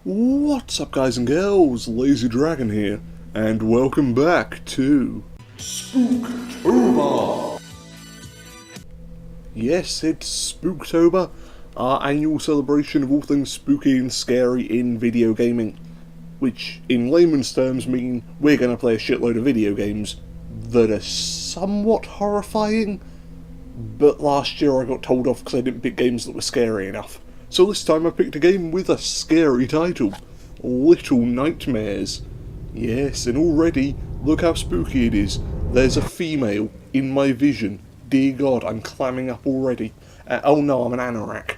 What's up, guys and girls? Lazy Dragon here, and welcome back to Spooktober! Yes, it's Spooktober, our annual celebration of all things spooky and scary in video gaming. Which, in layman's terms, mean we're going to play a shitload of video games that are somewhat horrifying, but last year I got told off because I didn't pick games that were scary enough. So this time I picked a game with a scary title, Little Nightmares. Yes, and already, look how spooky it is. There's a female in my vision. Dear God, I'm clamming up already. Oh no, I'm an Anorak.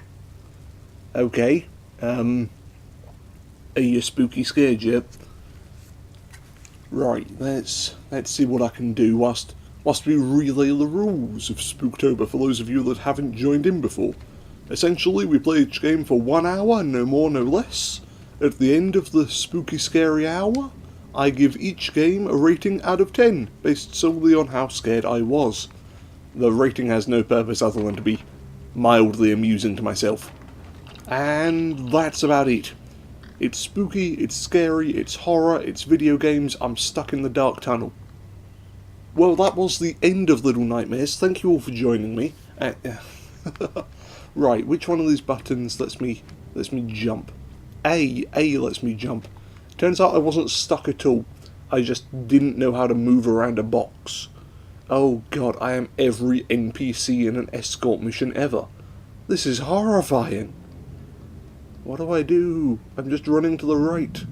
Okay, are you spooky scared yet? Right, let's see what I can do whilst we relay the rules of Spooktober for those of you that haven't joined in before. Essentially, we play each game for 1 hour, no more, no less. At the end of the spooky scary hour, I give each game a rating out of 10, based solely on how scared I was. The rating has no purpose other than to be mildly amusing to myself. And that's about it. It's spooky, it's scary, it's horror, it's video games, I'm stuck in the dark tunnel. Well, that was the end of Little Nightmares. Thank you all for joining me. Right, which one of these buttons lets me jump? A lets me jump. Turns out I wasn't stuck at all. I just didn't know how to move around a box. Oh God, I am every NPC in an escort mission ever. This is horrifying. What do? I'm just running to the right.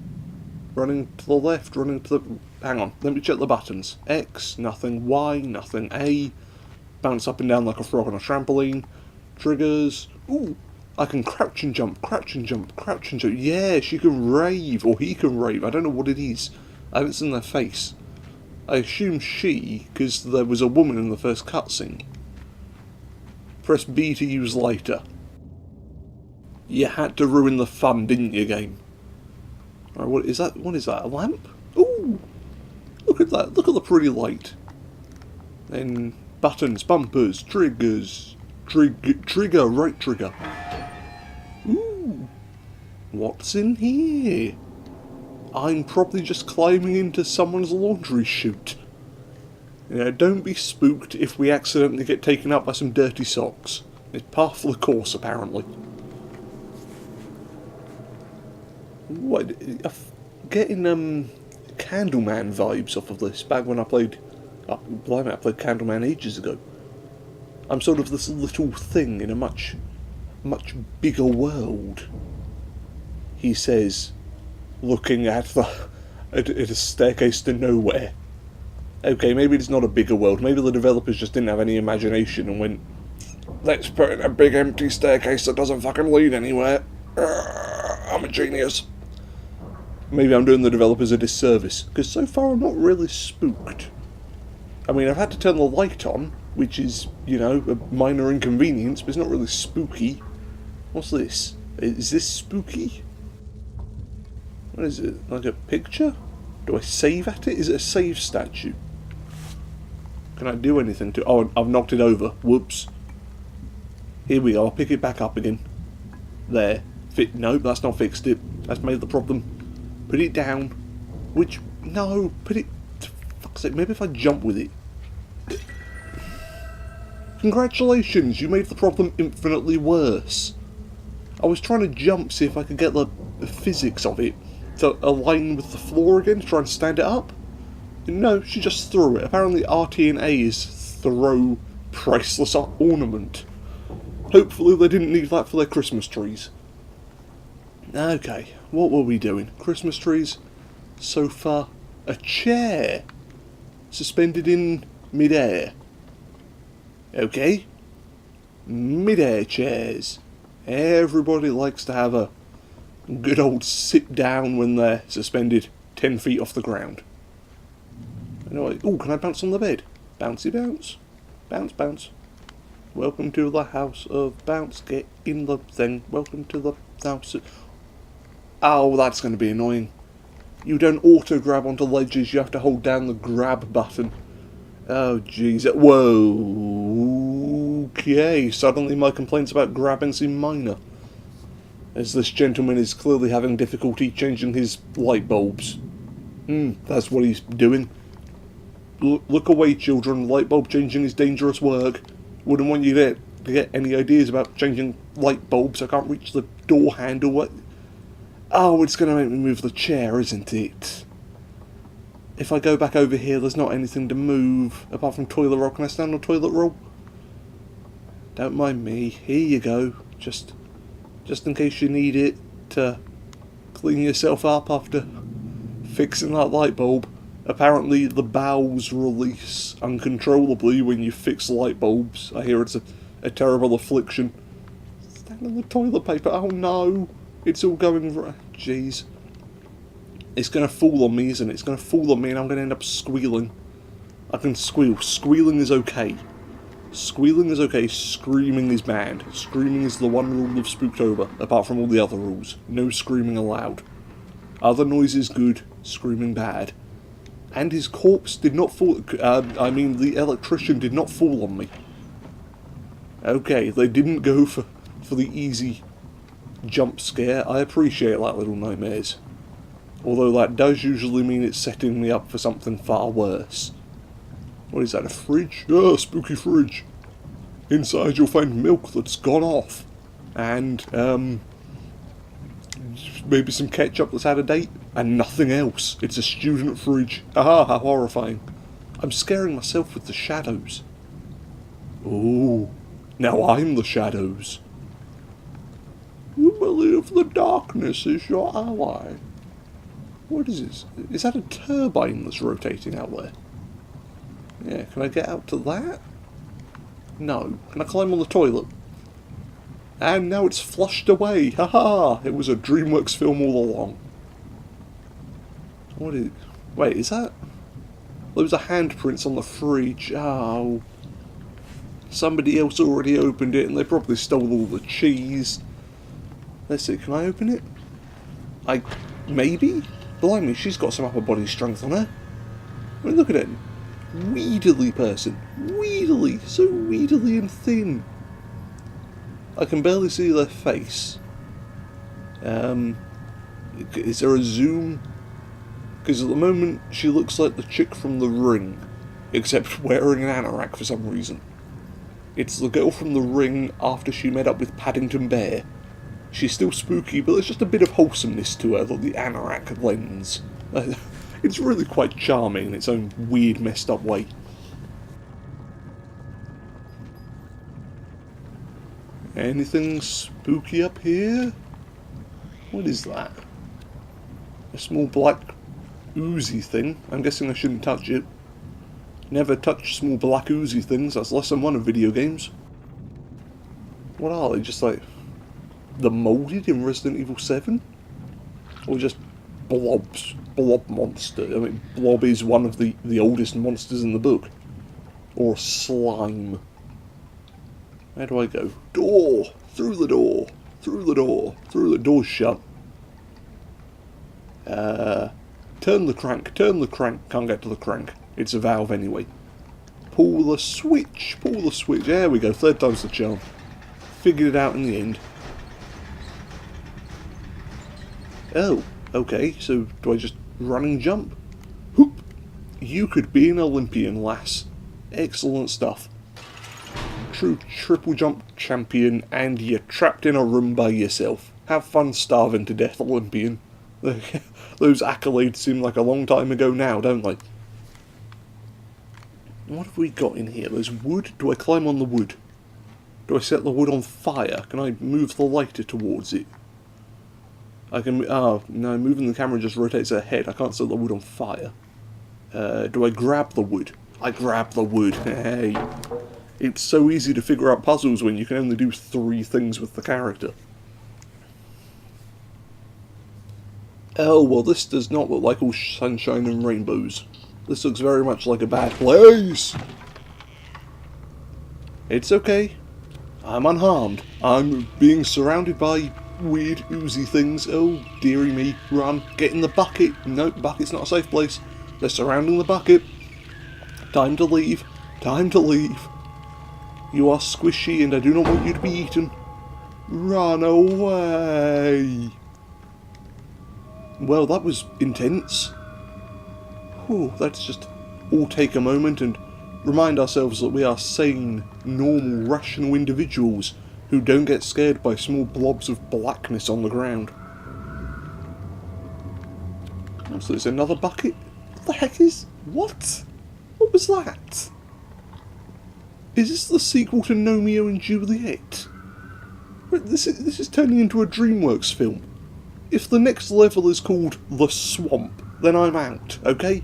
Running to the left, running to the... Hang on, let me check the buttons. X, nothing. Y, nothing. A, bounce up and down like a frog on a trampoline. Triggers. Ooh, I can crouch and jump, crouch and jump, crouch and jump. Yeah, she can rave, or he can rave. I don't know what it is. I haven't seen their face. I assume she, because there was a woman in the first cutscene. Press B to use lighter. You had to ruin the fun, didn't you, game? Alright, what is that? What is that? A lamp? Ooh! Look at that. Look at the pretty light. Then buttons, bumpers, triggers. Trigger, right trigger. Ooh! What's in here? I'm probably just climbing into someone's laundry chute. You know, don't be spooked if we accidentally get taken up by some dirty socks. It's par for the course, apparently. What? I'm getting Candleman vibes off of this. Back when I played, blimey, I played Candleman ages ago. I'm sort of this little thing in a much bigger world. He says, looking at a staircase to nowhere. Okay, maybe it's not a bigger world. Maybe the developers just didn't have any imagination and went, let's put in a big empty staircase that doesn't fucking lead anywhere. I'm a genius. Maybe I'm doing the developers a disservice, because so far I'm not really spooked. I mean, I've had to turn the light on, which is, you know, a minor inconvenience, but it's not really spooky. What's this? Is this spooky? What is it? Like a picture? Do I save at it? Is it a save statue? Can I do anything to... Oh, I've knocked it over. Whoops. Here we go. I'll pick it back up again. There. Nope, that's not fixed it. That's made the problem. Put it down. Which... No, put it... For fuck's sake, maybe if I jump with it. Congratulations, you made the problem infinitely worse. I was trying to jump, see if I could get the physics of it to align with the floor again, to try and stand it up. No, she just threw it. Apparently RT and A is throw priceless ornament. Hopefully they didn't need that for their Christmas trees. Okay, what were we doing? Christmas trees, sofa, a chair, suspended in mid-air. Okay, mid-air chairs. Everybody likes to have a good old sit down when they're suspended 10 feet off the ground. Anyway, ooh, can I bounce on the bed? Bouncy bounce. Bounce, bounce. Welcome to the house of bounce. Get in the thing. Welcome to the house of... Oh, that's going to be annoying. You don't auto-grab onto ledges, you have to hold down the grab button. Oh, jeez. Whoa. Okay, suddenly my complaints about grabbing seem minor. as this gentleman is clearly having difficulty changing his light bulbs. That's what he's doing. Look away, children. Light bulb changing is dangerous work. Wouldn't want you to get any ideas about changing light bulbs. I can't reach the door handle. Oh, it's going to make me move the chair, isn't it? If I go back over here, there's not anything to move apart from toilet roll. Can I stand on toilet roll? Don't mind me. Here you go. Just in case you need it to clean yourself up after fixing that light bulb. Apparently the bowels release uncontrollably when you fix light bulbs. I hear it's a terrible affliction. Stand on the toilet paper. Oh no. It's all going right. Jeez. It's going to fall on me, isn't it? It's going to fall on me and I'm going to end up squealing. I can squeal. Squealing is okay. Squealing is okay. Screaming is bad. Screaming is the one rule of Spooktober, apart from all the other rules. No screaming allowed. Other noises good, screaming bad. And his corpse did not fall... the electrician did not fall on me. Okay, they didn't go for the easy jump scare. I appreciate that, little nightmares. Although that does usually mean it's setting me up for something far worse. What is that, a fridge? Oh, spooky fridge. Inside you'll find milk that's gone off. And, maybe some ketchup that's out of date. And nothing else. It's a student fridge. Aha, how horrifying. I'm scaring myself with the shadows. Ooh, now I'm the shadows. You believe the darkness is your ally. What is this? Is that a turbine that's rotating out there? Yeah, can I get out to that? No. Can I climb on the toilet? And now it's flushed away. Haha! It was a DreamWorks film all along. What is... Wait, is that... Those are handprints on the fridge. Oh. Somebody else already opened it and they probably stole all the cheese. Let's see, can I open it? Maybe? Blimey, she's got some upper body strength on her. I mean, look at it. Weedily person. Weedily. So weedily and thin. I can barely see their face. Is there a zoom? Because at the moment she looks like the chick from The Ring, except wearing an anorak for some reason. It's the girl from The Ring after she met up with Paddington Bear. She's still spooky, but there's just a bit of wholesomeness to her that the anorak lends. It's really quite charming in its own weird, messed up way. Anything spooky up here? What is that? A small black oozy thing. I'm guessing I shouldn't touch it. Never touch small black oozy things, that's lesson 1 of video games. What are they, just like the moulded in Resident Evil 7? Or just blobs? Blob monster. I mean, blob is one of the oldest monsters in the book. Or slime. Where do I go? Door! Through the door! Through the door! Through the door's shut. Turn the crank, turn the crank. Can't get to the crank. It's a valve anyway. Pull the switch, pull the switch. There we go, 3rd time's the charm. Figured it out in the end. Oh, okay, so do I just run and jump? Whoop! You could be an Olympian, lass. Excellent stuff. True triple jump champion, and you're trapped in a room by yourself. Have fun starving to death, Olympian. Those accolades seem like a long time ago now, don't they? What have we got in here? There's wood. Do I climb on the wood? Do I set the wood on fire? Can I move the lighter towards it? I can... Oh, no, moving the camera just rotates her head. I can't set the wood on fire. Do I grab the wood? I grab the wood. Hey. It's so easy to figure out puzzles when you can only do 3 things with the character. Oh, well, this does not look like all sunshine and rainbows. This looks very much like a bad place. It's okay. I'm unharmed. I'm being surrounded by weird, oozy things. Oh, dearie me. Run. Get in the bucket. Nope, bucket's not a safe place. They're surrounding the bucket. Time to leave. Time to leave. You are squishy and I do not want you to be eaten. Run away! Well, that was intense. Whew, let's just all take a moment and remind ourselves that we are sane, normal, rational individuals who don't get scared by small blobs of blackness on the ground. Oh, so there's another bucket? What the heck is... What? What was that? Is this the sequel to Romeo and Juliet? This is turning into a DreamWorks film. If the next level is called The Swamp, then I'm out, okay?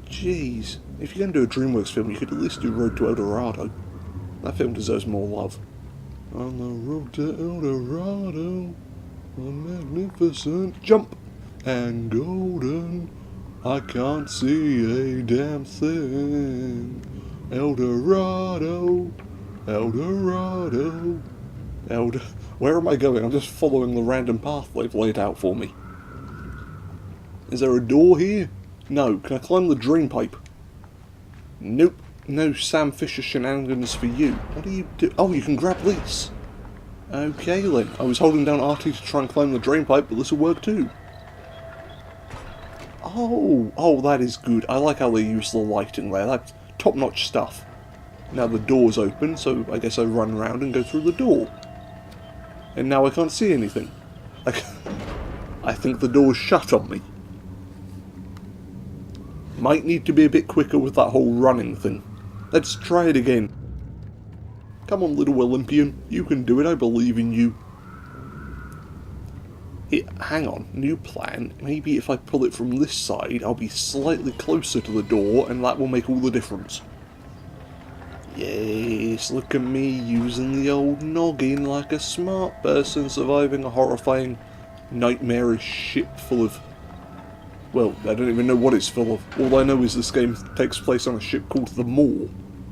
Jeez. If you're going to do a DreamWorks film, you could at least do Road to El Dorado. That film deserves more love. On the road to El Dorado, a magnificent jump and golden. I can't see a damn thing. El Dorado, El Dorado, Where am I going? I'm just following the random path they've laid out for me. Is there a door here? No. Can I climb the drain pipe? Nope. No Sam Fisher shenanigans for you. What do you do? Oh, you can grab this. Okay then. I was holding down RT to try and climb the drain pipe, but this will work too. Oh, that is good. I like how they use the lighting there. That's top-notch stuff. Now the door's open, so I guess I run around and go through the door. And now I can't see anything. I think the door's shut on me. Might need to be a bit quicker with that whole running thing. Let's try it again. Come on, little Olympian. You can do it. I believe in you. Hang on. New plan. Maybe if I pull it from this side, I'll be slightly closer to the door, and that will make all the difference. Yes, look at me using the old noggin like a smart person surviving a horrifying, nightmarish ship full of... Well, I don't even know what it's full of. All I know is this game takes place on a ship called the Maw,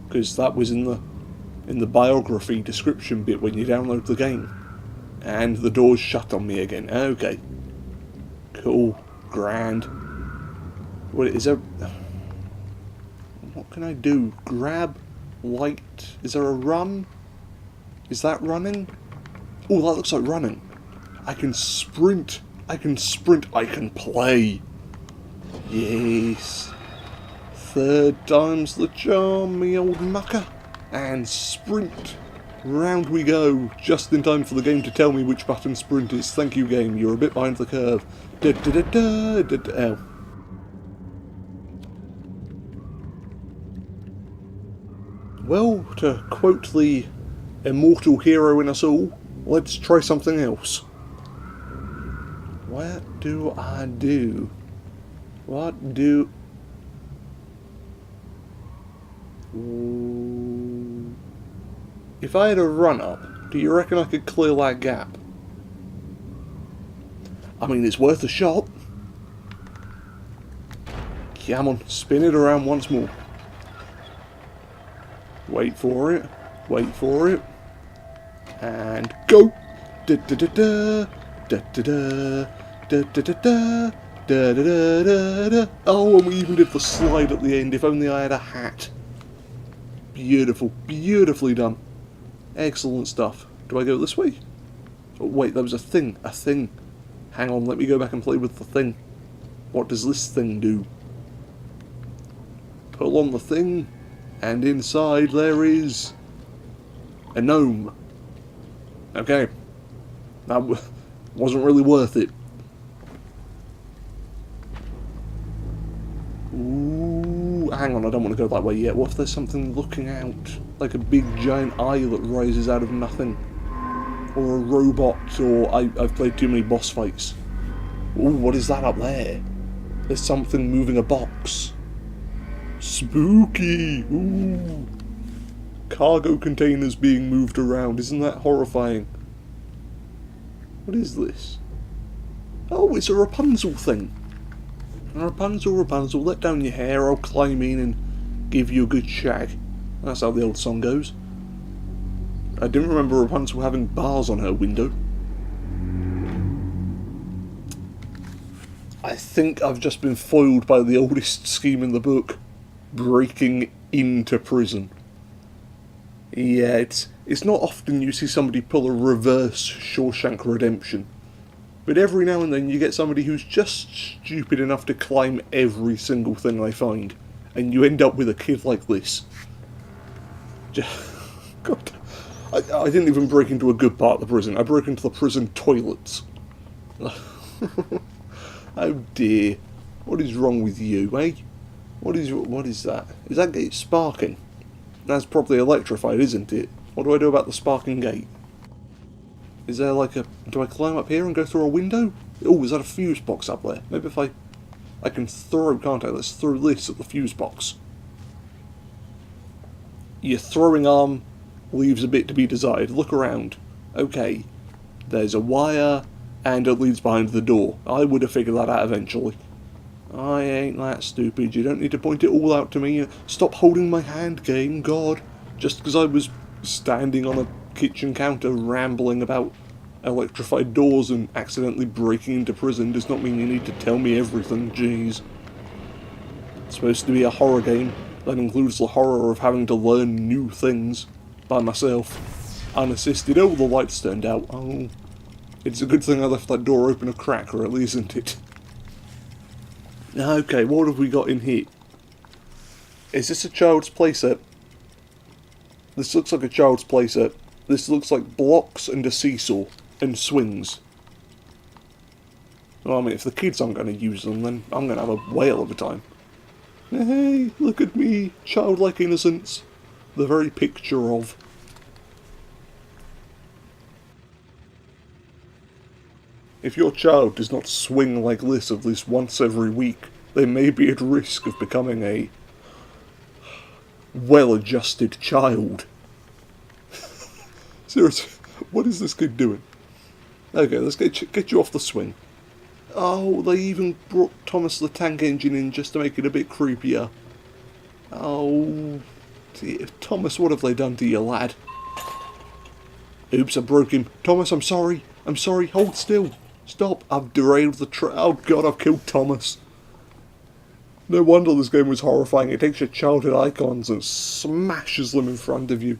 because that was in the biography description bit when you download the game. And the door's shut on me again. Okay. Cool. Grand. What is there... What can I do? Grab? Light? Is there a run? Is that running? Oh, that looks like running. I can sprint. I can sprint. I can play. Yes. Third time's the charm, me old mucker. And sprint. Round we go, just in time for the game to tell me which button sprint is. Thank you, game, you're a bit behind the curve. Ow. Well, to quote the immortal hero in us all, let's try something else. What do I do? What do... If I had a run-up, do you reckon I could clear that gap? I mean, it's worth a shot. Come on, spin it around once more. Wait for it. Wait for it. And go! Da-da-da-da! Da-da-da! Da-da-da-da! Da-da-da-da-da! Oh, and we even did the slide at the end. If only I had a hat. Beautiful. Beautifully done. Excellent stuff. Do I go this way? Oh, wait, there was a thing. A thing. Hang on, let me go back and play with the thing. What does this thing do? Pull on the thing, and inside there is... a gnome. Okay. That wasn't really worth it. Ooh, hang on, I don't want to go that way yet. What if there's something looking out? Like a big giant eye that rises out of nothing. Or a robot, or I've played too many boss fights. Ooh, what is that up there? There's something moving a box. Spooky! Ooh. Cargo containers being moved around, isn't that horrifying? What is this? Oh, it's a Rapunzel thing. Rapunzel, Rapunzel, let down your hair, I'll climb in and give you a good shag. That's how the old song goes. I didn't remember Rapunzel having bars on her window. I think I've just been foiled by the oldest scheme in the book. Breaking into prison. Yeah, It's not often you see somebody pull a reverse Shawshank Redemption. But every now and then you get somebody who's just stupid enough to climb every single thing they find. And you end up with a kid like this. God. I didn't even break into a good part of the prison. I broke into the prison toilets. Oh dear. What is wrong with you, eh? What is that? Is that gate sparking? That's probably electrified, isn't it? What do I do about the sparking gate? Is there like a... Do I climb up here and go through a window? Oh, is that a fuse box up there? Maybe if I can throw, can't I? Let's throw this at the fuse box. Your throwing arm leaves a bit to be desired. Look around. Okay. There's a wire, and it leads behind the door. I would have figured that out eventually. I ain't that stupid. You don't need to point it all out to me. Stop holding my hand, game. God. Just because I was standing on a kitchen counter rambling about electrified doors and accidentally breaking into prison does not mean you need to tell me everything. Jeez. It's supposed to be a horror game. That includes the horror of having to learn new things by myself. Unassisted. Oh, the lights turned out. Oh. It's a good thing I left that door open a crack, really, isn't it? Okay, what have we got in here? Is this a child's playset? This looks like a child's playset. This looks like blocks and a seesaw and swings. Well, I mean, if the kids aren't going to use them, then I'm going to have a whale of a time. Hey, look at me, childlike innocence. The very picture of... If your child does not swing like this at least once every week, they may be at risk of becoming a well-adjusted child. Seriously, what is this kid doing? Okay, let's get you off the swing. Oh, they even brought Thomas the Tank Engine in just to make it a bit creepier. Oh, dear. Thomas, what have they done to you, lad? Oops, I broke him. Thomas, I'm sorry. I'm sorry. Hold still. Stop. I've derailed the oh god, I've killed Thomas. No wonder this game was horrifying. It takes your childhood icons and smashes them in front of you.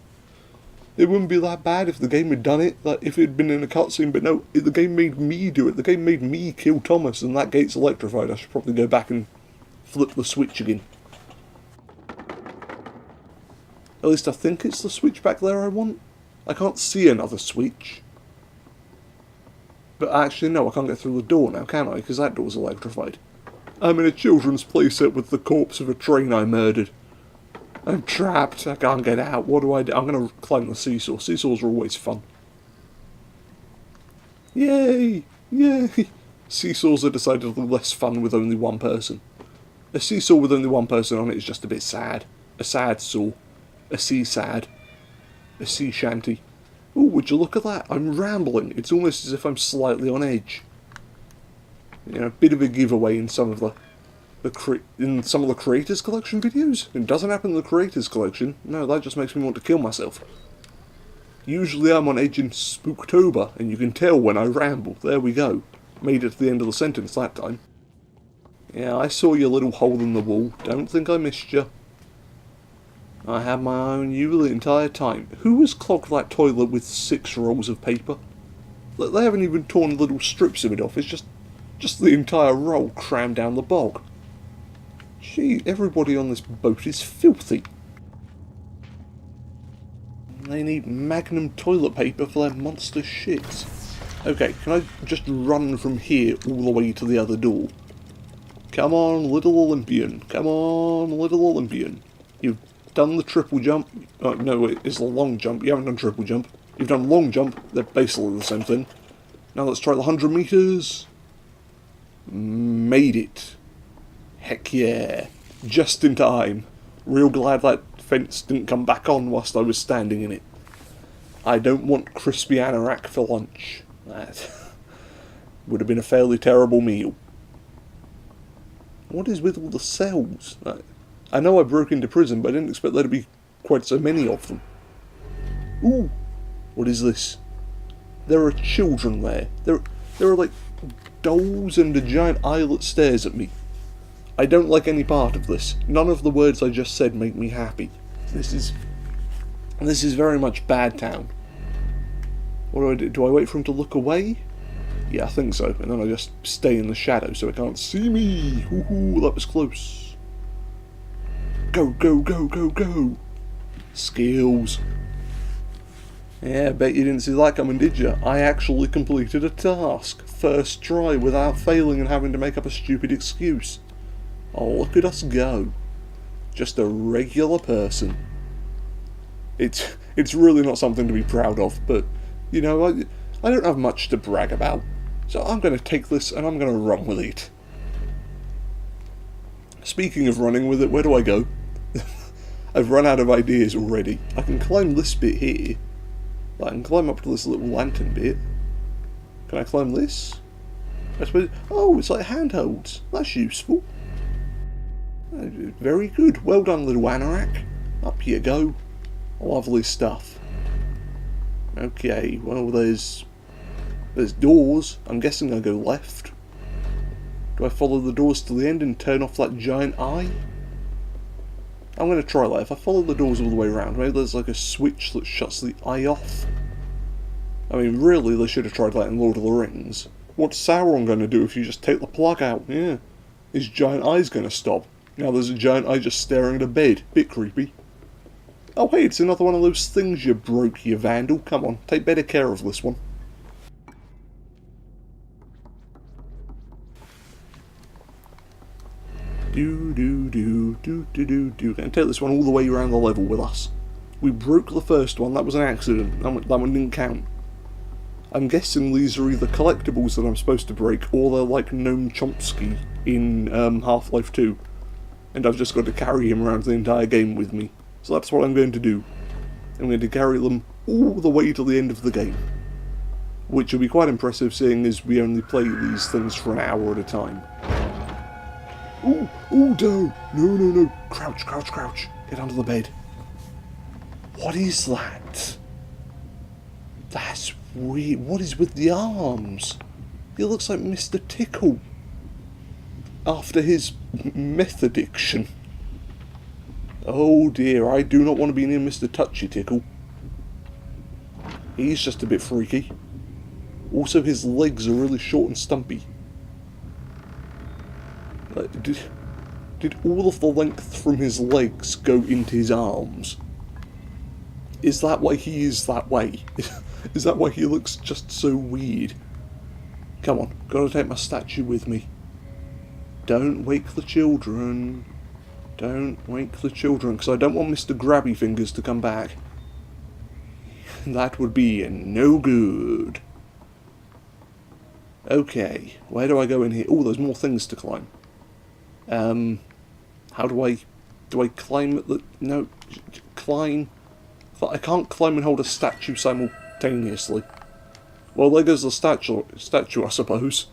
It wouldn't be that bad if the game had done it, like if it had been in a cutscene, but no, the game made me do it. The game made me kill Thomas, and that gate's electrified. I should probably go back and flip the switch again. At least I think it's the switch back there I want. I can't see another switch. But actually, no, I can't get through the door now, can I? Because that door's electrified. I'm in a children's playset with the corpse of a train I murdered. I'm trapped. I can't get out. What do I do? I'm going to climb the seesaw. Seesaws are always fun. Yay! Yay! Seesaws are decidedly less fun with only one person. A seesaw with only one person on it is just a bit sad. A sad saw. A sea-sad. A sea shanty. Ooh, would you look at that? I'm rambling. It's almost as if I'm slightly on edge. You know, a bit of a giveaway in some of the Creators Collection videos. It doesn't happen in the Creators Collection. No, that just makes me want to kill myself. Usually I'm on edge in Spooktober, and you can tell when I ramble. There we go. Made it to the end of the sentence that time. Yeah, I saw your little hole in the wall. Don't think I missed you. I had my eye on you the entire time. Who has clogged that toilet with 6 rolls of paper? They haven't even torn little strips of it off. It's just the entire roll crammed down the bog. Gee, everybody on this boat is filthy. They need Magnum toilet paper for their monster shits. Okay, can I just run from here all the way to the other door? Come on, little Olympian. Come on, little Olympian. You've done the triple jump. Oh, no, it's the long jump. You haven't done triple jump. You've done long jump. They're basically the same thing. Now let's try the 100 meters. Made it. Heck yeah. Just in time. Real glad that fence didn't come back on whilst I was standing in it. I don't want crispy Anorak for lunch. That would have been a fairly terrible meal. What is with all the cells? I know I broke into prison, but I didn't expect there to be quite so many of them. Ooh, what is this? There are children there. There are like dolls and a giant eyelet stares at me. I don't like any part of this. None of the words I just said make me happy. This is This is very much Bad Town. What do I do? Do I wait for him to look away? Yeah, I think so. And then I just stay in the shadow so he can't see me. Ooh, that was close. Go, go, go, go, go. Skills. Yeah, bet you didn't see that coming, did you? I actually completed a task. First try without failing and having to make up a stupid excuse. Oh, look at us go. Just a regular person. It's really not something to be proud of, but, you know, I don't have much to brag about. So I'm going to take this and I'm going to run with it. Speaking of running with it, where do I go? I've run out of ideas already. I can climb this bit here. I can climb up to this little lantern bit. Can I climb this? I suppose. Oh, it's like handholds. That's useful. Very good. Well done, little Anorak. Up you go. Lovely stuff. Okay, well there's doors. I'm guessing I go left. Do I follow the doors to the end and turn off that giant eye? I'm going to try that. If I follow the doors all the way around, maybe there's like a switch that shuts the eye off. I mean, really, they should have tried that in Lord of the Rings. What's Sauron going to do if you just take the plug out? Yeah. His giant eye's going to stop. Now there's a giant eye just staring at a bed. Bit creepy. Oh hey, it's another one of those things you broke, you vandal. Come on, take better care of this one. Gonna take this one all the way around the level with us. We broke the first one, that was an accident. That one didn't count. I'm guessing these are either collectibles that I'm supposed to break, or they're like Gnome Chomsky in Half-Life 2. And I've just got to carry him around the entire game with me. So that's what I'm going to do. I'm going to carry them all the way to the end of the game. Which will be quite impressive, seeing as we only play these things for an hour at a time. Ooh, ooh, no, no, no, no. Crouch, crouch, crouch. Get under the bed. What is that? That's weird. What is with the arms? He looks like Mr. Tickle. After his meth addiction. Oh dear, I do not want to be near Mr. Touchy Tickle. He's just a bit freaky. Also, his legs are really short and stumpy. Did all of the length from his legs go into his arms? Is that why he is that way? Is that why he looks just so weird? Come on, gotta take my statue with me. Don't wake the children. Don't wake the children, because I don't want Mr. Grabby Fingers to come back. That would be no good. Okay, where do I go in here? Oh, there's more things to climb. How do I climb at the... No, climb... I can't climb and hold a statue simultaneously. Well, there goes the statue, I suppose.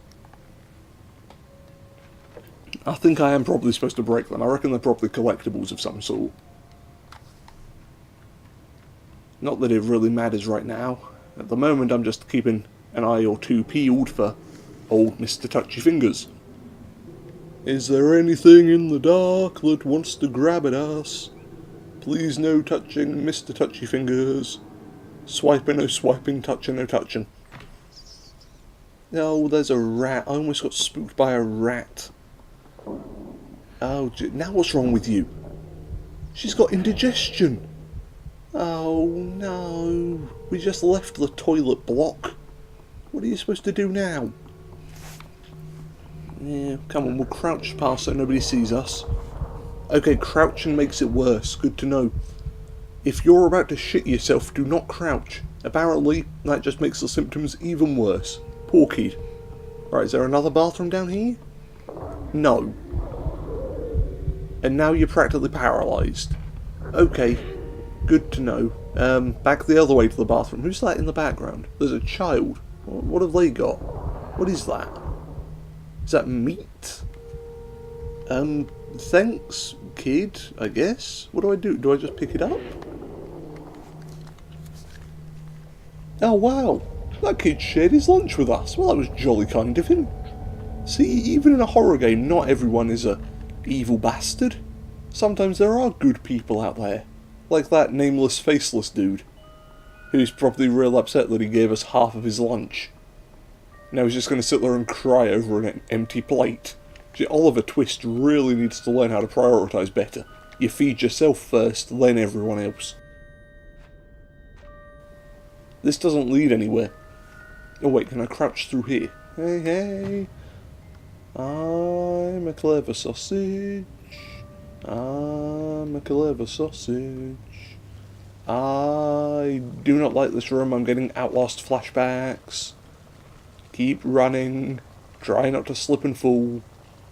I think I am probably supposed to break them. I reckon they're probably collectibles of some sort. Not that it really matters right now. At the moment, I'm just keeping an eye or two peeled for old Mr. Touchy Fingers. Is there anything in the dark that wants to grab at us? Please no touching, Mr. Touchy Fingers. Swiping, no swiping, touching, no touching. Oh, there's a rat. I almost got spooked by a rat. Oh, now what's wrong with you? She's got indigestion. Oh no, we just left the toilet block. What are you supposed to do now? Yeah, come on, we'll crouch past so nobody sees us. Okay, crouching makes it worse, good to know. If you're about to shit yourself, do not crouch. Apparently, that just makes the symptoms even worse. Poor kid. Right, is there another bathroom down here? No. And now you're practically paralysed. Okay, good to know. Back the other way to the bathroom. Who's that in the background? There's a child. What have they got? What is that? Is that meat? Thanks, kid, I guess. What do I do? Do I just pick it up? Oh wow, that kid shared his lunch with us. Well, that was jolly kind of him. See, even in a horror game, not everyone is a evil bastard. Sometimes there are good people out there, Like that nameless, faceless dude, who's probably real upset that he gave us half of his lunch. Now he's just going to sit there and cry over an empty plate. See, Oliver Twist really needs to learn how to prioritise better. You feed yourself first, then everyone else. This doesn't lead anywhere. Oh wait, can I crouch through here? Hey, hey. I'm a clever sausage. I'm a clever sausage. I do not like this room. I'm getting Outlast flashbacks. Keep running. Try not to slip and fall.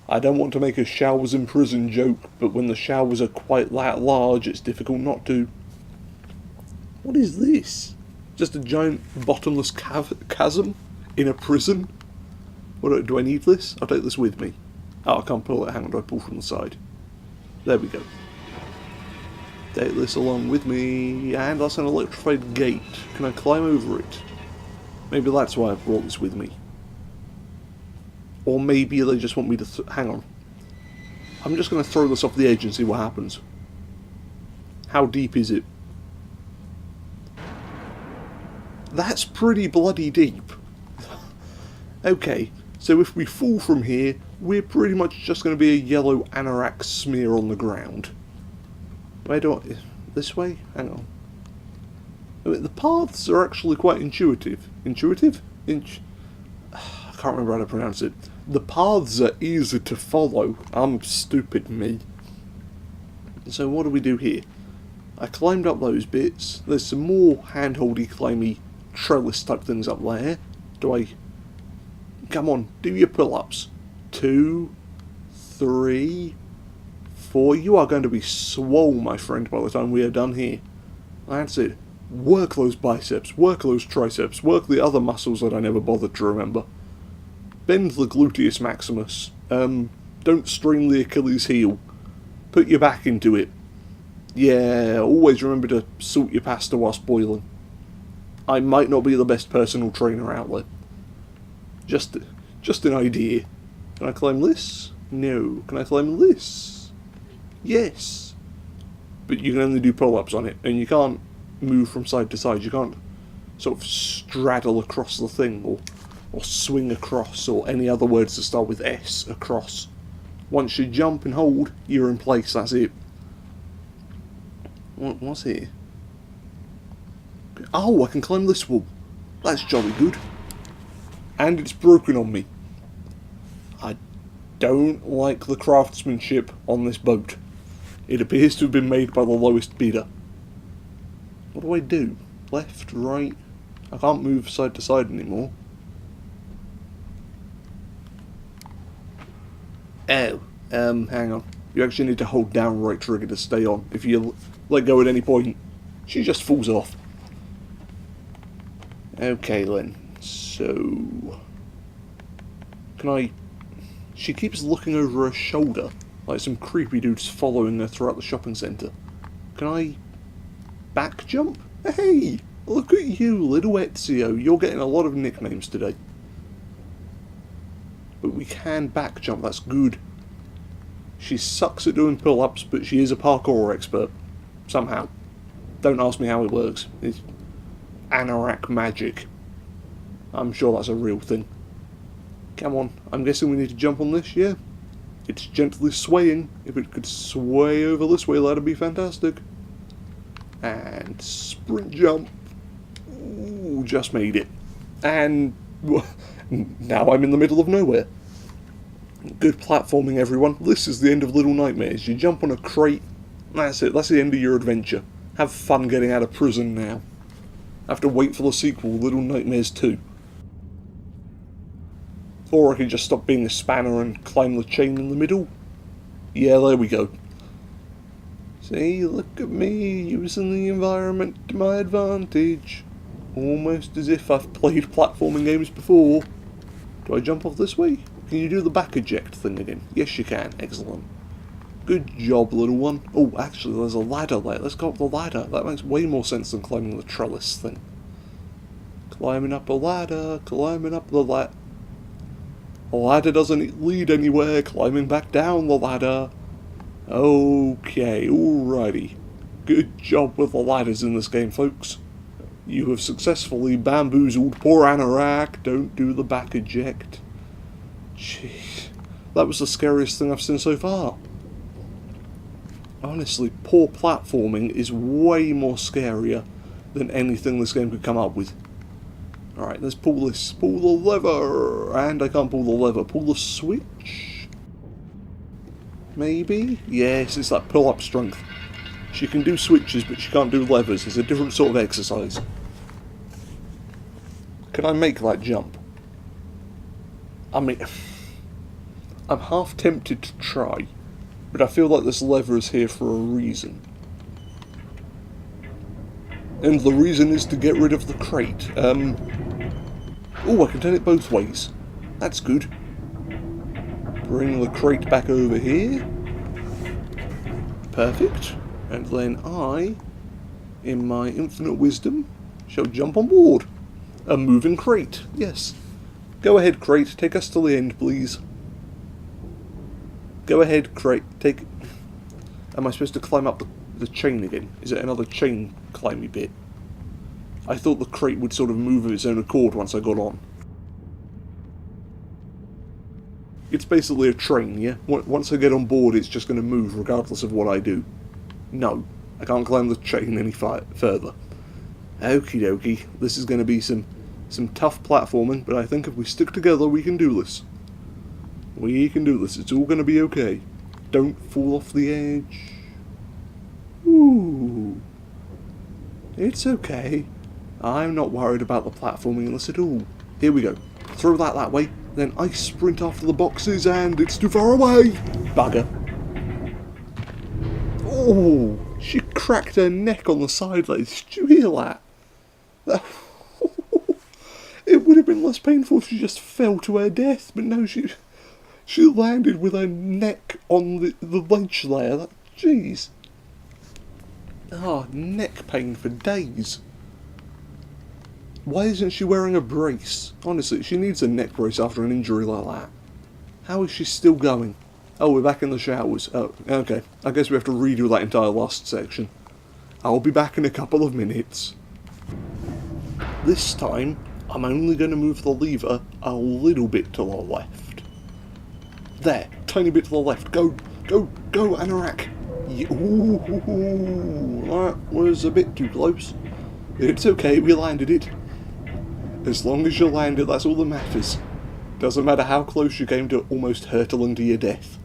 I don't want to make a showers in prison joke, but when the showers are quite that large, it's difficult not to. What is this? Just a giant bottomless chasm in a prison? What do I need this? I'll take this with me. Oh, I can't pull it. Hang on, do I pull from the side? There we go. Take this along with me, and that's an electrified gate. Can I climb over it? Maybe that's why I brought this with me. Or maybe they just want me to hang on. I'm just going to throw this off the edge and see what happens. How deep is it? That's pretty bloody deep. Okay, so if we fall from here, we're pretty much just going to be a yellow Anorak smear on the ground. Where do I... this way? Hang on. I mean, the paths are actually quite intuitive. Intuitive? I can't remember how to pronounce it. The paths are easy to follow. I'm stupid me. So what do we do here? I climbed up those bits. There's some more handholdy, climby, trellis type things up there. Do I... come on, do your pull-ups. 2, 3, 4. You are going to be swole, my friend, by the time we are done here. That's it. Work those biceps, work those triceps, work the other muscles that I never bothered to remember. Bend the gluteus maximus. Don't strain the Achilles heel. Put your back into it. Yeah, always remember to salt your pasta whilst boiling. I might not be the best personal trainer out there. Just an idea. Can I climb this? No. Can I climb this? Yes. But you can only do pull-ups on it, and you can't move from side to side. You can't sort of straddle across the thing, or swing across, or any other words that start with S, across. Once you jump and hold, you're in place, that's it. What's here? Oh, I can climb this wall. That's jolly good. And it's broken on me. I don't like the craftsmanship on this boat. It appears to have been made by the lowest bidder. What do I do? Left, right? I can't move side to side anymore. Oh, hang on. You actually need to hold down right trigger to stay on. If you let go at any point, she just falls off. Okay then, so... can I... she keeps looking over her shoulder, like some creepy dude's following her throughout the shopping centre. Can I... back jump? Hey! Look at you, little Ezio. You're getting a lot of nicknames today. But we can back jump, that's good. She sucks at doing pull-ups, but she is a parkour expert. Somehow. Don't ask me how it works. It's Anorak magic. I'm sure that's a real thing. Come on, I'm guessing we need to jump on this, yeah? It's gently swaying. If it could sway over this way, that'd be fantastic. And sprint jump. Ooh, just made it. And now I'm in the middle of nowhere. Good platforming, everyone. This is the end of Little Nightmares. You jump on a crate. That's it. That's the end of your adventure. Have fun getting out of prison now. Have to wait for the sequel, Little Nightmares 2. Or I could just stop being a spanner and climb the chain in the middle. Yeah, there we go. See, look at me, using the environment to my advantage. Almost as if I've played platforming games before. Do I jump off this way? Can you do the back eject thing again? Yes, you can. Excellent. Good job, little one. Oh, actually, there's a ladder there. Let's go up the ladder. That makes way more sense than climbing the trellis thing. Climbing up a ladder, climbing up the ladder. The ladder doesn't lead anywhere. Climbing back down the ladder. Okay, alrighty. Good job with the ladders in this game, folks. You have successfully bamboozled poor Anorak. Don't do the back eject. Jeez. That was the scariest thing I've seen so far. Honestly, poor platforming is way more scarier than anything this game could come up with. Alright, let's pull this. Pull the lever! And I can't pull the lever. Pull the switch? Maybe? Yes, it's that pull-up strength. She can do switches, but she can't do levers. It's a different sort of exercise. Can I make that jump? I mean, I'm half tempted to try, but I feel like this lever is here for a reason. And the reason is to get rid of the crate. Oh, I can turn it both ways. That's good. Bring the crate back over here. Perfect. And then I, in my infinite wisdom, shall jump on board. A moving crate, yes. Go ahead, crate. Take us to the end, please. Go ahead, crate. Take... Am I supposed to climb up the chain again? Is it another chain climby bit? I thought the crate would sort of move of its own accord once I got on. It's basically a train, yeah? Once I get on board, it's just going to move regardless of what I do. No, I can't climb the chain any further. Okie dokie, this is going to be some tough platforming, but I think if we stick together, we can do this. We can do this. It's all going to be okay. Don't fall off the edge. Ooh. It's okay. I'm not worried about the platforming in this at all. Here we go. Throw that way, then I sprint after the boxes, and it's too far away! Bugger. Oh, she cracked her neck on the sidelines. Did you hear that? It would have been less painful if she just fell to her death, but no, she landed with her neck on the ledge there. Jeez. Neck pain for days. Why isn't she wearing a brace? Honestly, she needs a neck brace after an injury like that. How is she still going? Oh, we're back in the showers. Oh, okay. I guess we have to redo that entire last section. I'll be back in a couple of minutes. This time, I'm only going to move the lever a little bit to the left. There, tiny bit to the left. Go, Anorak. Ooh, that was a bit too close. It's okay, we landed it. As long as you land it, that's all that matters. Doesn't matter how close you came to almost hurtling to your death.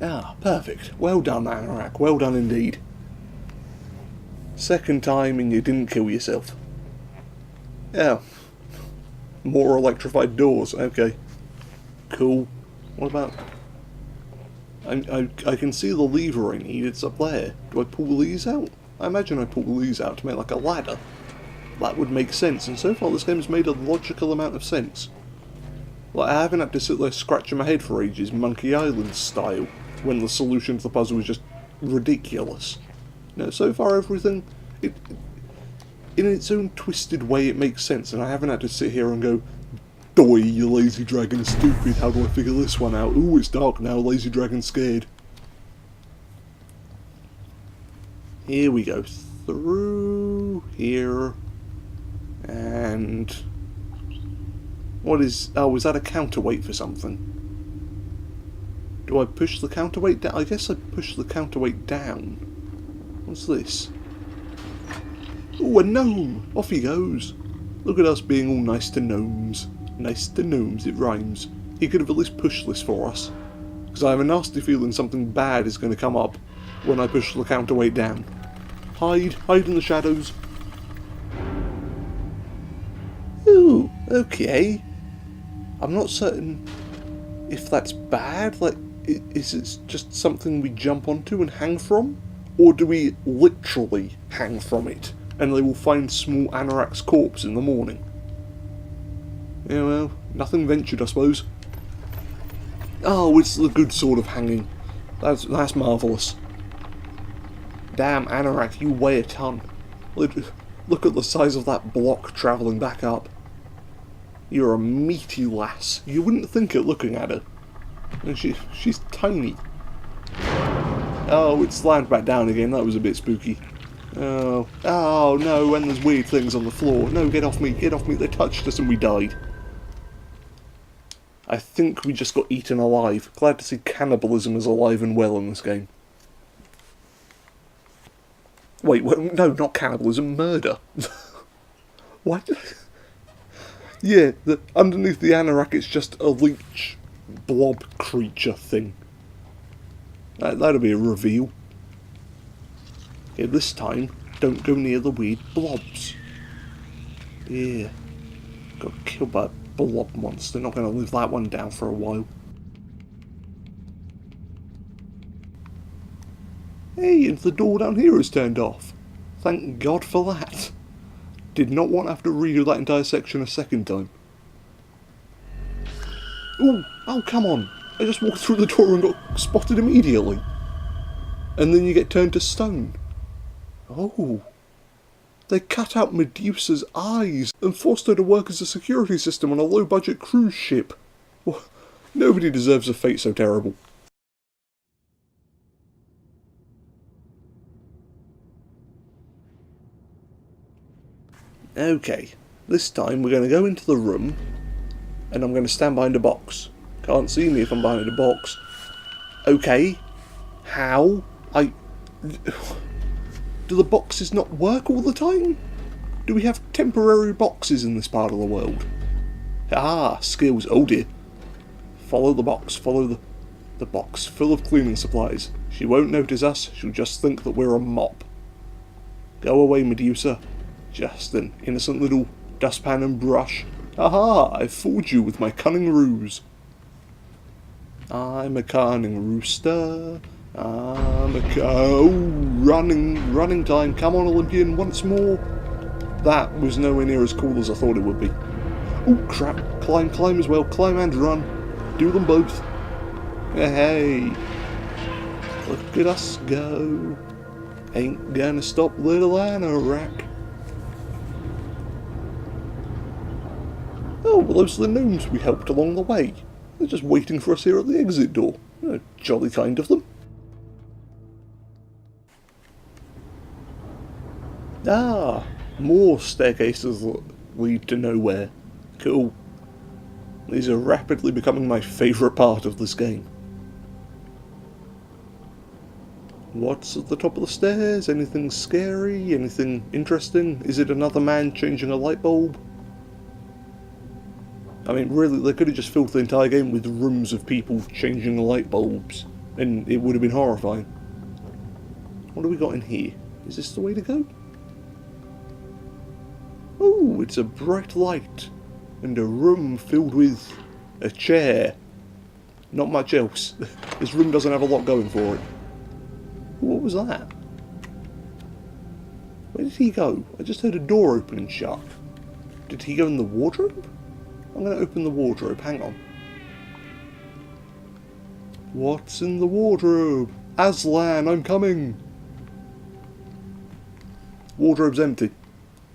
Ah, perfect. Well done, Anorak. Well done indeed. Second time and you didn't kill yourself. Yeah. More electrified doors. Okay. Cool. What about... I can see the lever I need. It's up there. Do I pull these out? I imagine I pull these out to make like a ladder. That would make sense, and so far this game has made a logical amount of sense. Like, I haven't had to sit there scratching my head for ages, Monkey Island style, when the solution to the puzzle was just ridiculous. No, so far everything, in its own twisted way, it makes sense, and I haven't had to sit here and go, "Doy, you lazy dragon, stupid, how do I figure this one out? Ooh, it's dark now, lazy dragon scared." Here we go, through here, and... what is... oh, is that a counterweight for something? Do I push the counterweight down? I guess I push the counterweight down. What's this? Ooh, a gnome! Off he goes. Look at us being all nice to gnomes. Nice to gnomes, it rhymes. He could have at least pushed this for us. Because I have a nasty feeling something bad is going to come up when I push the counterweight down. Hide in the shadows. Ooh, okay. I'm not certain if that's bad. Like, is it just something we jump onto and hang from? Or do we literally hang from it, and they will find small Anorak's corpse in the morning? Yeah, well, nothing ventured, I suppose. Oh, it's the good sort of hanging. That's marvellous. Damn, Anorak, you weigh a ton. Look at the size of that block travelling back up. You're a meaty lass. You wouldn't think it looking at her. And she's tiny. Oh, it slammed back down again. That was a bit spooky. Oh, oh no, and there's weird things on the floor. No, get off me, get off me. They touched us and we died. I think we just got eaten alive. Glad to see cannibalism is alive and well in this game. Wait, no, not cannibalism, murder. What? Yeah, underneath the Anorak it's just a leech blob creature thing. That'll be a reveal. Yeah, this time, don't go near the weird blobs. Yeah. Got killed by a blob monster. Not going to live that one down for a while. Hey, and the door down here is turned off. Thank God for that. Did not want to have to redo that entire section a second time. Ooh, oh come on. I just walked through the door and got spotted immediately. And then you get turned to stone. Oh. They cut out Medusa's eyes and forced her to work as a security system on a low-budget cruise ship. Well, nobody deserves a fate so terrible. Okay, this time we're going to go into the room and I'm going to stand behind a box. Can't see me if I'm behind a box. Okay, how? Do the boxes not work all the time? Do we have temporary boxes in this part of the world? Ah, skills. Oh dear. Follow the box. Follow the box full of cleaning supplies. She won't notice us. She'll just think that we're a mop. Go away, Medusa. Just an innocent little dustpan and brush. Aha! I've fooled you with my cunning ruse. I'm a cunning rooster. Oh, running time. Come on, Olympian, once more. That was nowhere near as cool as I thought it would be. Oh, crap. Climb as well. Climb and run. Do them both. Hey. Look at us go. Ain't gonna stop little Anorak. Oh, well, those are the gnomes we helped along the way. They're just waiting for us here at the exit door. Jolly kind of them. Ah, more staircases that lead to nowhere. Cool. These are rapidly becoming my favourite part of this game. What's at the top of the stairs? Anything scary? Anything interesting? Is it another man changing a light bulb? I mean, really, they could have just filled the entire game with rooms of people changing light bulbs, and it would have been horrifying. What do we got in here? Is this the way to go? Oh, it's a bright light, and a room filled with a chair. Not much else. This room doesn't have a lot going for it. What was that? Where did he go? I just heard a door open and shut. Did he go in the wardrobe? I'm going to open the wardrobe, hang on. What's in the wardrobe? Aslan, I'm coming! Wardrobe's empty.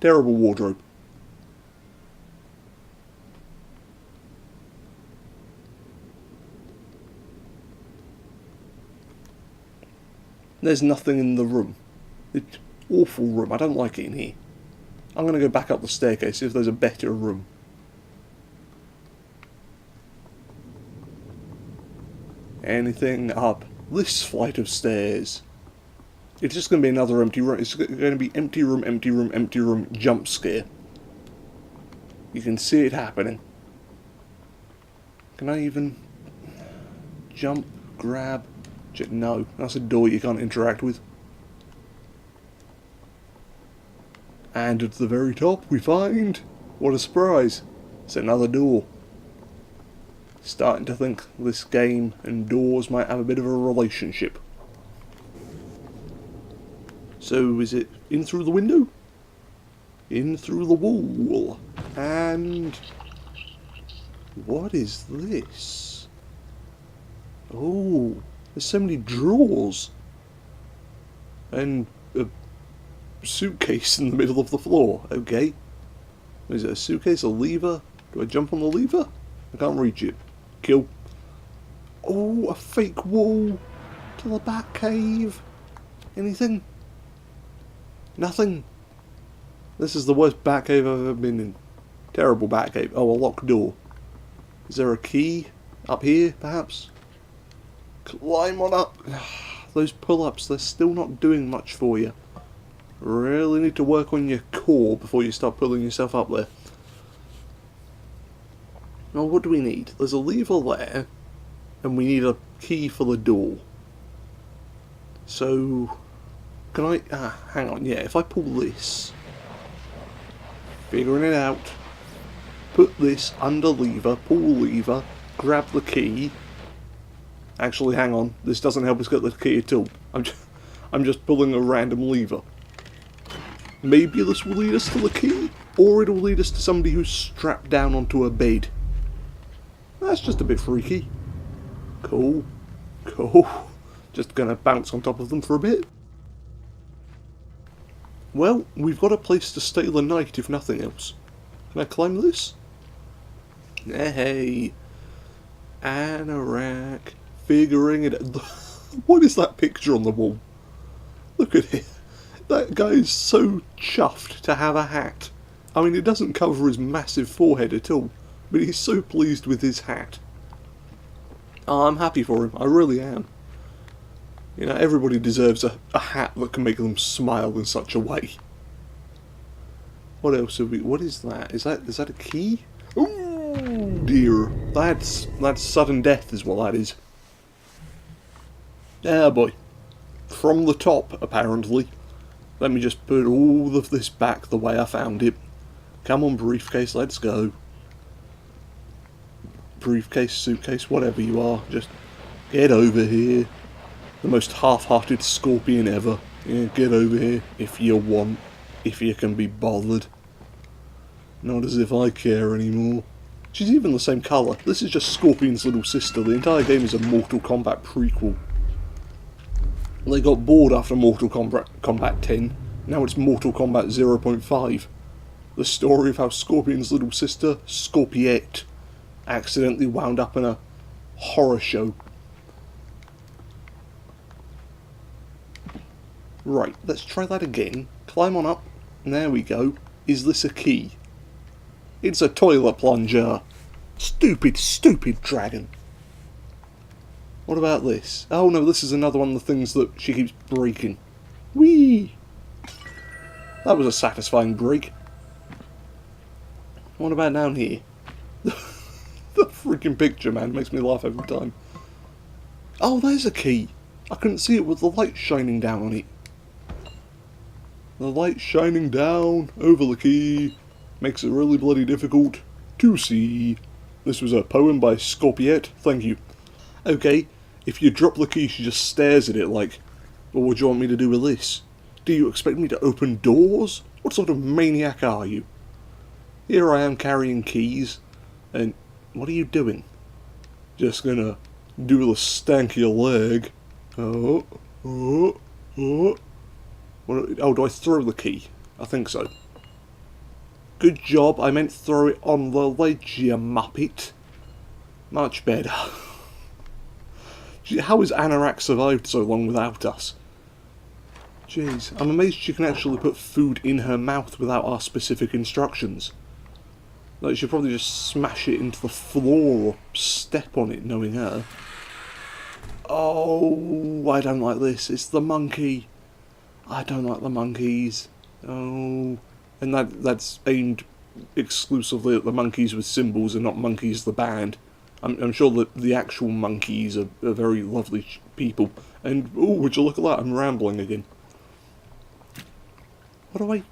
Terrible wardrobe. There's nothing in the room. It's an awful room, I don't like it in here. I'm going to go back up the staircase, see if there's a better room. Anything up this flight of stairs? It's just going to be another empty room. It's going to be empty room, empty room, empty room, jump scare. You can see it happening. Can I even jump, grab? No, that's a door you can't interact with. And at the very top we find, what a surprise, it's another door. Starting to think this game and doors might have a bit of a relationship. So is it in through the window? In through the wall. And what is this? Oh, there's so many drawers. And a suitcase in the middle of the floor. Okay. Is it a suitcase, a lever? Do I jump on the lever? I can't reach it. Kill. Oh, a fake wall. Still a bat cave? Anything? Nothing? This is the worst bat cave I've ever been in. Terrible bat cave. Oh, a locked door. Is there a key? Up here, perhaps? Climb on up. Those pull-ups, they're still not doing much for you. Really need to work on your core before you start pulling yourself up there. Now, what do we need? There's a lever there, and we need a key for the door. So, can I... hang on, yeah, if I pull this... Figuring it out. Put this under lever, pull lever, grab the key. Actually, hang on, this doesn't help us get the key at all. I'm just pulling a random lever. Maybe this will lead us to the key, or it'll lead us to somebody who's strapped down onto a bed. That's just a bit freaky. Cool. Cool. Just gonna bounce on top of them for a bit. Well, we've got a place to stay the night if nothing else. Can I climb this? Hey. Anorak. Figuring it out. What is that picture on the wall? Look at it. That guy is so chuffed to have a hat. I mean, it doesn't cover his massive forehead at all, but he's so pleased with his hat. Oh, I'm happy for him. I really am. You know, everybody deserves a hat that can make them smile in such a way. What else have we... What is that? Is that a key? Ooh, dear. That's sudden death is what that is. Ah, boy. From the top, apparently. Let me just put all of this back the way I found it. Come on, briefcase, let's go. Briefcase, suitcase, whatever you are, just get over here. The most half-hearted scorpion ever. Yeah, get over here if you want, if you can be bothered. Not as if I care anymore. She's even the same colour. This is just Scorpion's little sister. The entire game is a Mortal Kombat prequel. They got bored after Mortal Kombat 10. Now it's Mortal Kombat 0.5. The story of how Scorpion's little sister, Scorpiette, accidentally wound up in a horror show. Right, let's try that again. Climb on up. There we go. Is this a key? It's a toilet plunger. Stupid, stupid dragon. What about this? Oh no, this is another one of the things that she keeps breaking. Whee! That was a satisfying break. What about down here? The freaking picture, man, makes me laugh every time. Oh, there's a key. I couldn't see it with the light shining down on it. The light shining down over the key makes it really bloody difficult to see. This was a poem by Scorpiette, thank you. Okay, if you drop the key, she just stares at it like, well, what do you want me to do with this? Do you expect me to open doors? What sort of maniac are you? Here I am carrying keys, and what are you doing? Just gonna do the stanky leg. Oh. What, oh, do I throw the key? I think so. Good job, I meant throw it on the ledge, you muppet. Much better. How has Anorak survived so long without us? Jeez, I'm amazed she can actually put food in her mouth without our specific instructions. Like, she'd probably just smash it into the floor or step on it, knowing her. Oh, I don't like this. It's the monkey. I don't like the monkeys. Oh, and that's aimed exclusively at the monkeys with symbols and not Monkeys the band. I'm sure that the actual monkeys are very lovely people. And, oh, would you look at that? I'm rambling again. What do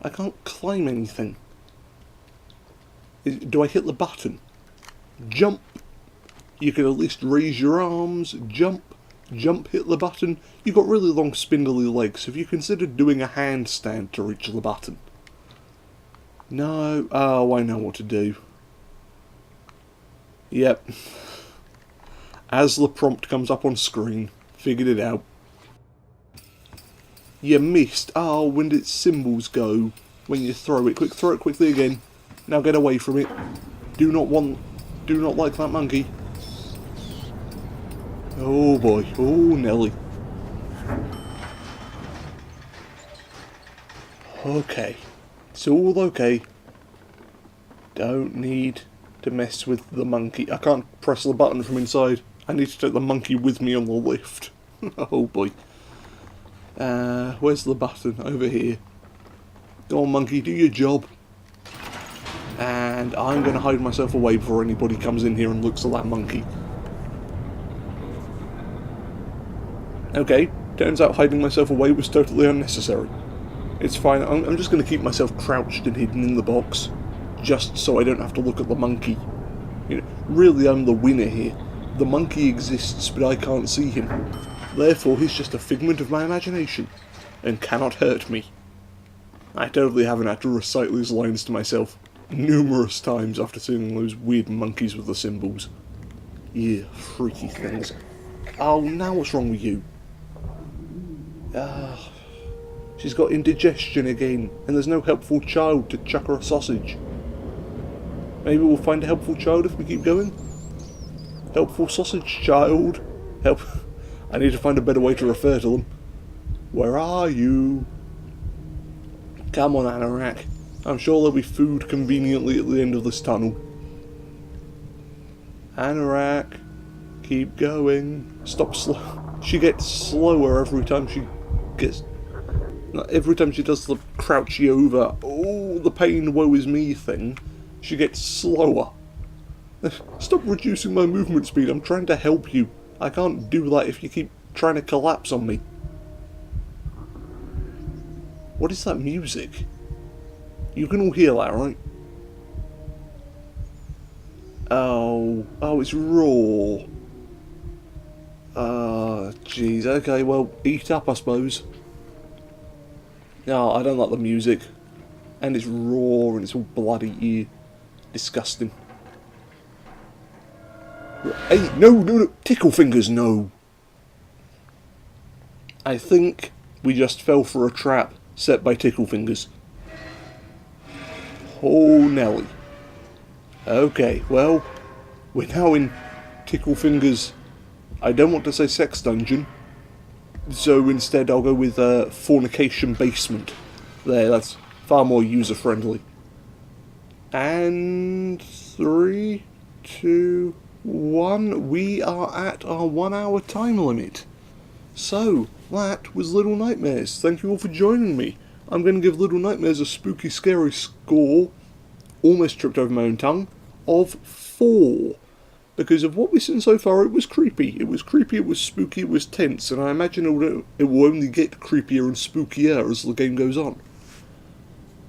I can't climb anything. Do I hit the button? Jump. You can at least raise your arms. Jump. Jump, hit the button. You've got really long spindly legs. Have you considered doing a handstand to reach the button? No. Oh, I know what to do. Yep. As the prompt comes up on screen, figured it out. You missed. Oh, when did symbols go? When you throw it. Throw it quickly again. Now get away from it. Do not like that monkey. Oh boy, oh Nelly. Okay, it's all okay. Don't need to mess with the monkey. I can't press the button from inside. I need to take the monkey with me on the lift. Oh boy. Where's the button? Over here. Go on monkey, do your job. And I'm going to hide myself away before anybody comes in here and looks at that monkey. Okay, turns out hiding myself away was totally unnecessary. It's fine, I'm just going to keep myself crouched and hidden in the box, just so I don't have to look at the monkey. You know, really I'm the winner here. The monkey exists, but I can't see him. Therefore, he's just a figment of my imagination, and cannot hurt me. I totally haven't had to recite these lines to myself numerous times after seeing those weird monkeys with the symbols. Yeah, freaky things. Oh, now what's wrong with you? She's got indigestion again, and there's no helpful child to chuck her a sausage. Maybe we'll find a helpful child if we keep going? Helpful sausage child. Help. I need to find a better way to refer to them. Where are you? Come on, Anorak. I'm sure there'll be food conveniently at the end of this tunnel. Anorak, keep going. Stop slow. She gets slower every time she gets... Every time she does the crouchy over, oh, the pain, woe is me thing, she gets slower. Stop reducing my movement speed, I'm trying to help you. I can't do that if you keep trying to collapse on me. What is that music? You can all hear that, right? Oh, it's raw. Jeez, okay, well, eat up, I suppose. No, I don't like the music. And it's raw and it's all bloody disgusting. Hey, no, Ticklefingers, no. I think we just fell for a trap set by Ticklefingers. Oh, Nelly. Okay, well, we're now in Ticklefingers, I don't want to say sex dungeon, so instead I'll go with fornication basement. There, that's far more user-friendly. And 3, 2, 1, we are at our 1 hour time limit. So, that was Little Nightmares. Thank you all for joining me. I'm going to give Little Nightmares a spooky, scary score, almost tripped over my own tongue, of 4. Because of what we've seen so far, it was creepy. It was creepy, it was spooky, it was tense, and I imagine it will only get creepier and spookier as the game goes on.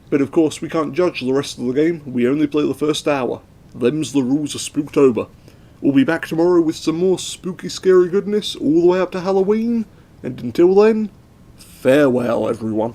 But of course, we can't judge the rest of the game, we only play the first hour. Them's the rules of Spooktober. We'll be back tomorrow with some more spooky, scary goodness, all the way up to Halloween, and until then, farewell everyone.